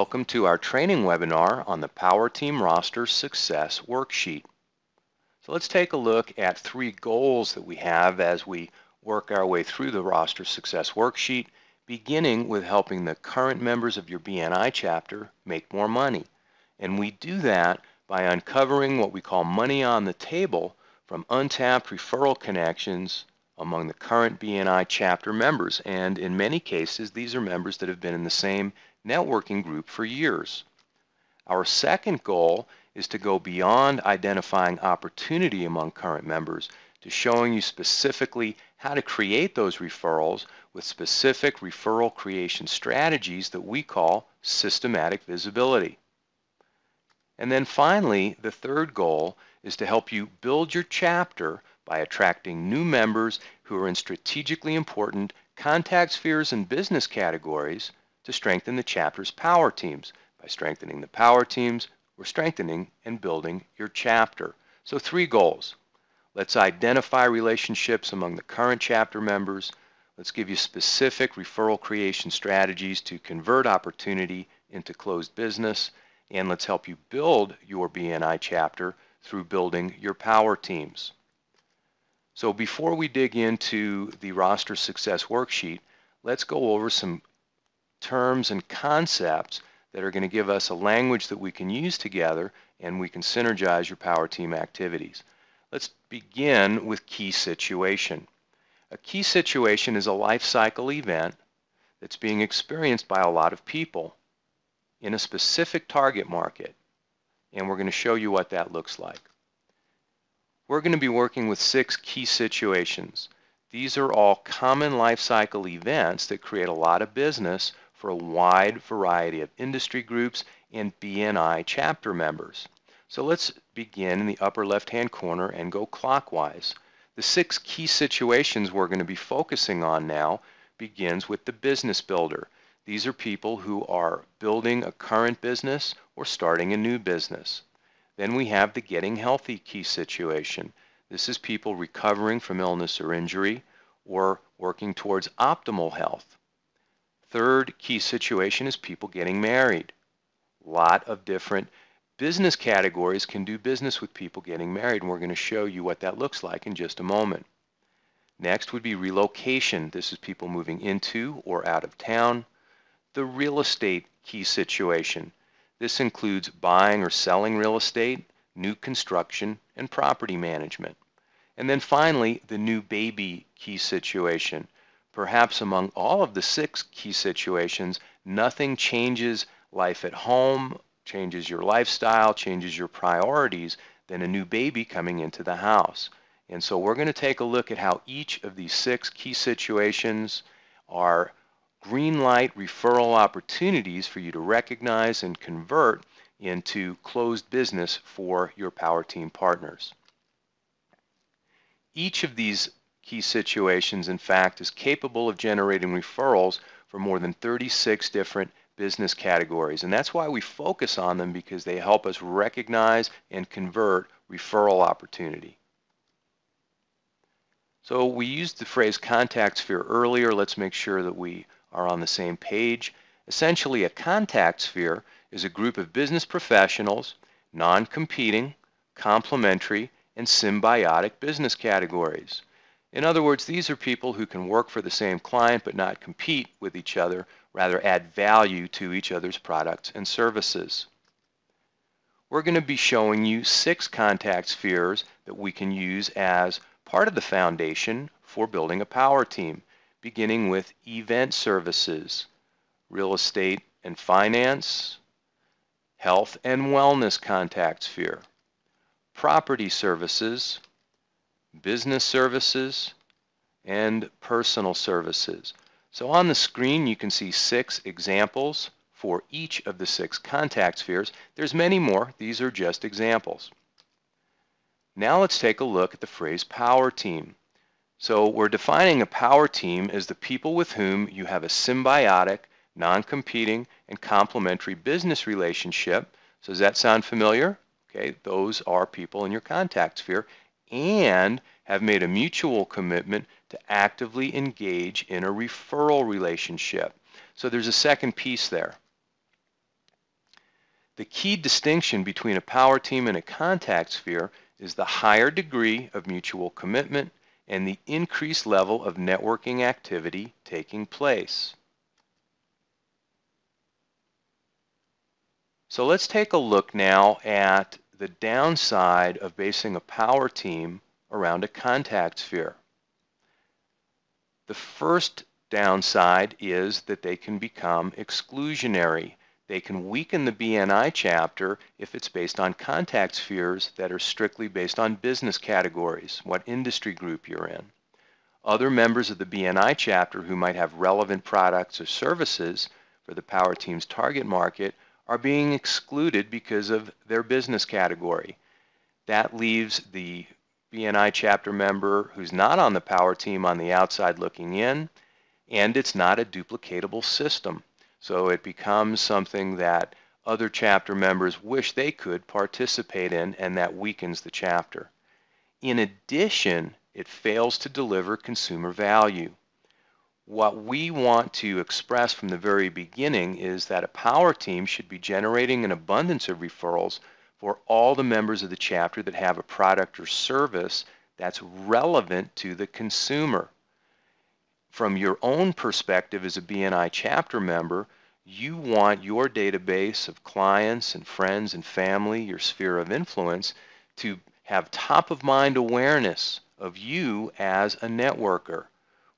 Welcome to our training webinar on the Power Team Roster Success Worksheet. So let's take a look at 3 goals that we have as we work our way through the Roster Success Worksheet, beginning with helping the current members of your BNI chapter make more money. And we do that by uncovering what we call money on the table from untapped referral connections among the current BNI chapter members. And in many cases, these are members that have been in the same networking group for years. Our second goal is to go beyond identifying opportunity among current members to showing you specifically how to create those referrals with specific referral creation strategies that we call systematic visibility. And then finally, the third goal is to help you build your chapter by attracting new members who are in strategically important contact spheres and business categories to strengthen the chapter's power teams. By strengthening the power teams, we're strengthening and building your chapter. So 3 goals. Let's identify relationships among the current chapter members. Let's give you specific referral creation strategies to convert opportunity into closed business. And let's help you build your BNI chapter through building your power teams. So before we dig into the Roster Success Worksheet, let's go over some terms and concepts that are going to give us a language that we can use together and we can synergize your power team activities. Let's begin with key situation. A key situation is a life cycle event that's being experienced by a lot of people in a specific target market, and we're going to show you what that looks like. We're going to be working with 6 key situations. These are all common life cycle events that create a lot of business for a wide variety of industry groups and BNI chapter members. So let's begin in the upper left-hand corner and go clockwise. The 6 key situations we're going to be focusing on now begins with the business builder. These are people who are building a current business or starting a new business. Then we have the getting healthy key situation. This is people recovering from illness or injury or working towards optimal health. Third key situation is people getting married. A lot of different business categories can do business with people getting married, and we're going to show you what that looks like in just a moment. Next would be relocation. This is people moving into or out of town. The real estate key situation. This includes buying or selling real estate, new construction, and property management. And then finally, the new baby key situation. Perhaps among all of the 6 key situations, nothing changes life at home, changes your lifestyle, changes your priorities than a new baby coming into the house. And so we're going to take a look at how each of these 6 key situations are green light referral opportunities for you to recognize and convert into closed business for your power team partners. Each of these key situations, in fact, is capable of generating referrals for more than 36 different business categories. And that's why we focus on them, because they help us recognize and convert referral opportunity. So we used the phrase contact sphere earlier. Let's make sure that we are on the same page. Essentially, a contact sphere is a group of business professionals, non-competing, complementary, and symbiotic business categories. In other words, these are people who can work for the same client but not compete with each other, rather add value to each other's products and services. We're going to be showing you 6 contact spheres that we can use as part of the foundation for building a power team, beginning with event services, real estate and finance, health and wellness contact sphere, property services, business services, and personal services. So on the screen you can see 6 examples for each of the 6 contact spheres. There's many more. These are just examples. Now let's take a look at the phrase power team. So we're defining a power team as the people with whom you have a symbiotic, non-competing, and complementary business relationship. So does that sound familiar? Okay, those are people in your contact sphere and have made a mutual commitment to actively engage in a referral relationship. So there's a second piece there. The key distinction between a power team and a contact sphere is the higher degree of mutual commitment and the increased level of networking activity taking place. So let's take a look now at the downside of basing a power team around a contact sphere. The first downside is that they can become exclusionary. They can weaken the BNI chapter if it's based on contact spheres that are strictly based on business categories, what industry group you're in. Other members of the BNI chapter who might have relevant products or services for the power team's target market are being excluded because of their business category. That leaves the BNI chapter member who's not on the power team on the outside looking in, and it's not a duplicatable system. So it becomes something that other chapter members wish they could participate in, and that weakens the chapter. In addition, it fails to deliver consumer value. What we want to express from the very beginning is that a power team should be generating an abundance of referrals for all the members of the chapter that have a product or service that's relevant to the consumer. From your own perspective as a BNI chapter member, you want your database of clients and friends and family, your sphere of influence, to have top-of-mind awareness of you as a networker.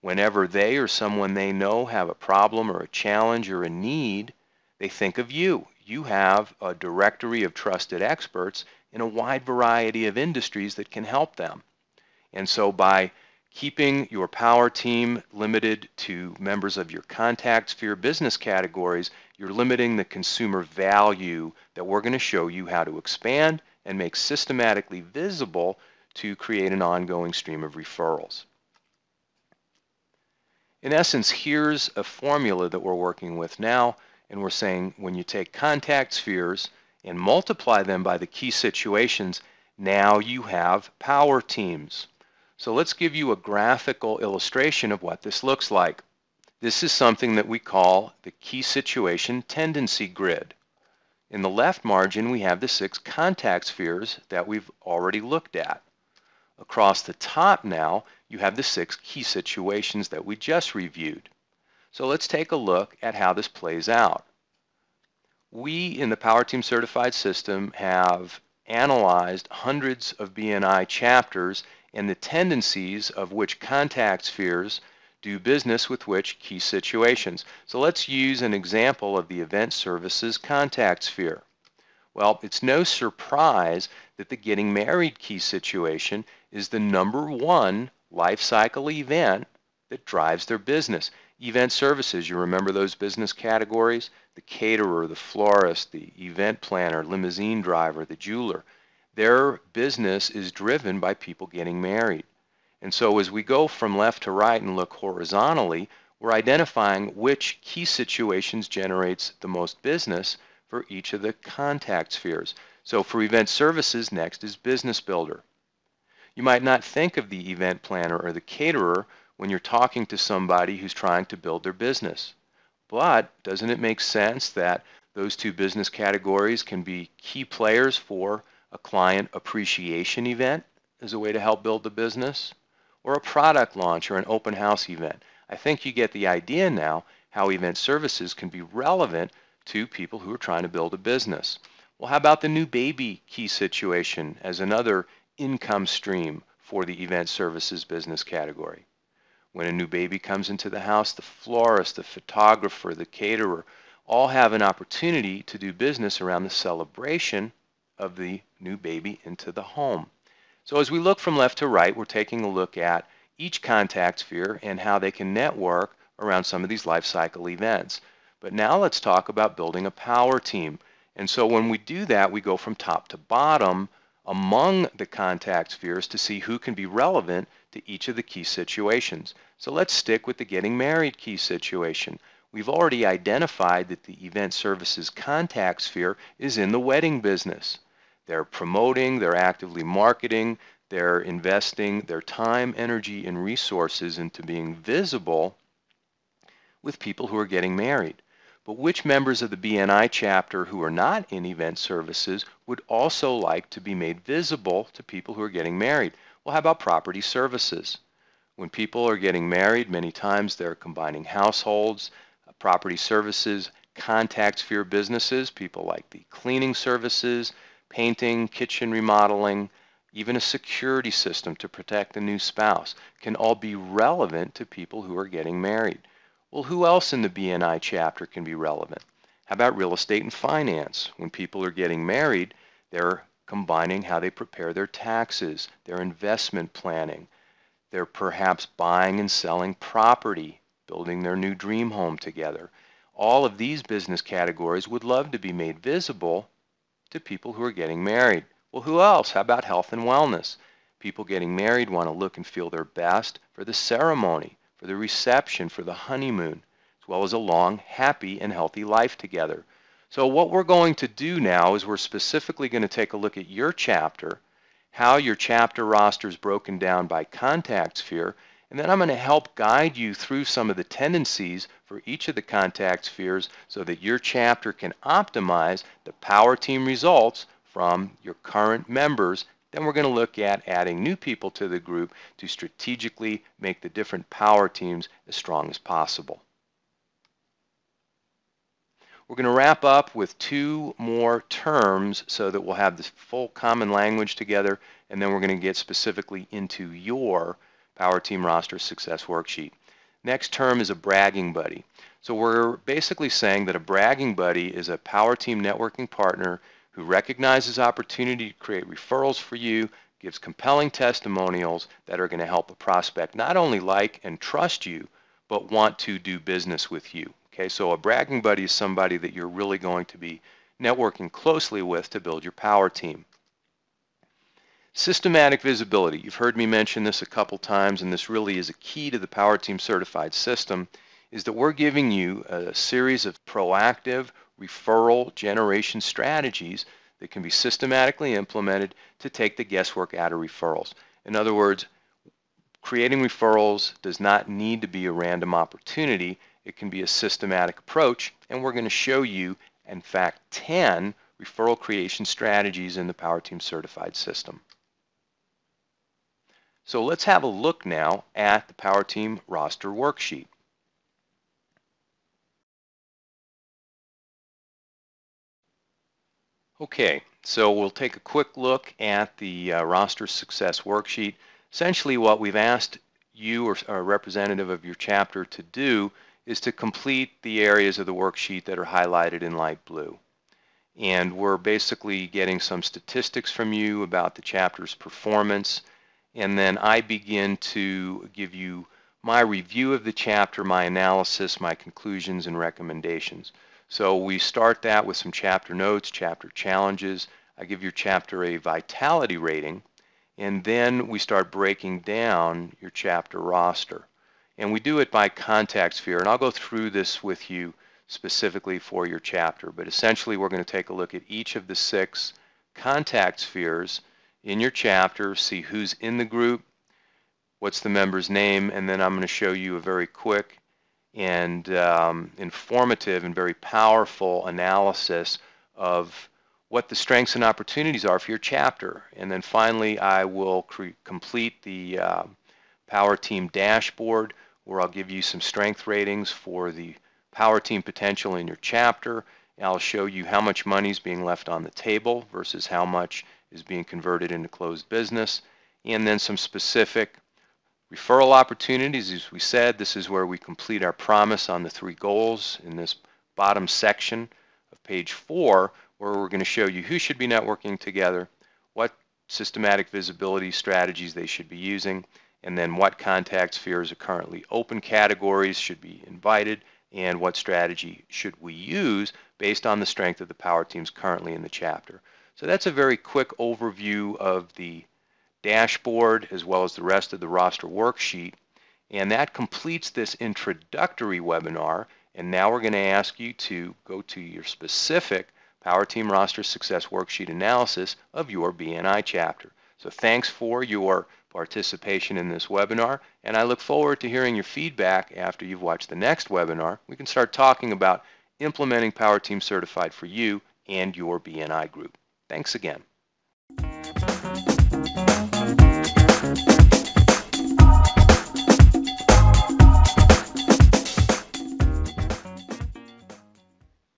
Whenever they or someone they know have a problem or a challenge or a need, they think of you. You have a directory of trusted experts in a wide variety of industries that can help them. And so by keeping your power team limited to members of your contact sphere business categories, you're limiting the consumer value that we're going to show you how to expand and make systematically visible to create an ongoing stream of referrals. In essence, here's a formula that we're working with now, and we're saying when you take contact spheres and multiply them by the key situations, now you have power teams. So let's give you a graphical illustration of what this looks like. This is something that we call the key situation tendency grid. In the left margin, we have the 6 contact spheres that we've already looked at. Across the top now, you have the 6 key situations that we just reviewed. So let's take a look at how this plays out. We in the Power Team Certified System have analyzed hundreds of BNI chapters and the tendencies of which contact spheres do business with which key situations. So let's use an example of the event services contact sphere. Well, it's no surprise that the getting married key situation is the #1 life cycle event that drives their business. Event services, you remember those business categories? The caterer, the florist, the event planner, limousine driver, the jeweler. Their business is driven by people getting married. And so as we go from left to right and look horizontally, we're identifying which key situations generates the most business for each of the contact spheres. So for event services, next is business builder. You might not think of the event planner or the caterer when you're talking to somebody who's trying to build their business. But doesn't it make sense that those two business categories can be key players for a client appreciation event as a way to help build the business? Or a product launch or an open house event? I think you get the idea now how event services can be relevant to people who are trying to build a business. Well, how about the new baby key situation as another income stream for the event services business category? When a new baby comes into the house, the florist, the photographer, the caterer all have an opportunity to do business around the celebration of the new baby into the home. So as we look from left to right, we're taking a look at each contact sphere and how they can network around some of these life cycle events. But now let's talk about building a power team. And so when we do that, we go from top to bottom among the contact spheres to see who can be relevant to each of the key situations. So let's stick with the getting married key situation. We've already identified that the event services contact sphere is in the wedding business. They're promoting, they're actively marketing, they're investing their time, energy, and resources into being visible with people who are getting married. but which members of the BNI chapter who are not in event services would also like to be made visible to people who are getting married? Well, how about property services? When people are getting married, many times they're combining households, property services, contact sphere businesses, people like the cleaning services, painting, kitchen remodeling, even a security system to protect the new spouse can all be relevant to people who are getting married. Well, who else in the BNI chapter can be relevant? How about real estate and finance? When people are getting married, they're combining how they prepare their taxes, their investment planning. They're perhaps buying and selling property, building their new dream home together. All of these business categories would love to be made visible to people who are getting married. Well, who else? How about health and wellness? People getting married want to look and feel their best for the ceremony, for the reception, for the honeymoon, as well as a long, happy, and healthy life together. So what we're going to do now is we're specifically going to take a look at your chapter, how your chapter roster is broken down by contact sphere, and then I'm going to help guide you through some of the tendencies for each of the contact spheres so that your chapter can optimize the power team results from your current members. Then we're going to look at adding new people to the group to strategically make the different power teams as strong as possible. We're going to wrap up with two more terms so that we'll have this full common language together, and then we're going to get specifically into your Power Team Roster Success Worksheet. Next term is a bragging buddy. So we're basically saying that a bragging buddy is a Power Team networking partner who recognizes opportunity to create referrals for you, gives compelling testimonials that are going to help a prospect not only like and trust you, but want to do business with you. Okay, so a bragging buddy is somebody that you're really going to be networking closely with to build your power team. Systematic visibility. You've heard me mention this a couple times, and this really is a key to the Power Team Certified system, is that we're giving you a series of proactive referral generation strategies that can be systematically implemented to take the guesswork out of referrals. In other words, creating referrals does not need to be a random opportunity. It can be a systematic approach, and we're going to show you, in fact, 10 referral creation strategies in the Power Team Certified system. So let's have a look now at the Power Team Roster Worksheet. Okay, so we'll take a quick look at the Roster Success Worksheet. Essentially what we've asked you or a representative of your chapter to do is to complete the areas of the worksheet that are highlighted in light blue. And we're basically getting some statistics from you about the chapter's performance, and then I begin to give you my review of the chapter, my analysis, my conclusions, and recommendations. So we start that with some chapter notes, chapter challenges. I give your chapter a vitality rating, and then we start breaking down your chapter roster. And we do it by contact sphere, and I'll go through this with you specifically for your chapter. But essentially, we're going to take a look at each of the 6 contact spheres in your chapter, see who's in the group, what's the member's name, and then I'm going to show you a very quick and informative and very powerful analysis of what the strengths and opportunities are for your chapter. And then finally, I will complete the Power Team dashboard, where I'll give you some strength ratings for the power team potential in your chapter. And I'll show you how much money is being left on the table versus how much is being converted into closed business. And then some specific referral opportunities. As we said, this is where we complete our promise on the 3 goals in this bottom section of page 4, where we're going to show you who should be networking together, what systematic visibility strategies they should be using, and then what contact spheres are currently open categories should be invited, and what strategy should we use based on the strength of the power teams currently in the chapter. So that's a very quick overview of the dashboard as well as the rest of the roster worksheet, and that completes this introductory webinar. And now we're going to ask you to go to your specific Power Team Roster Success Worksheet analysis of your BNI chapter. So thanks for your participation in this webinar, and I look forward to hearing your feedback after you've watched the next webinar. We can start talking about implementing Power Team Certified for you and your BNI group. Thanks again.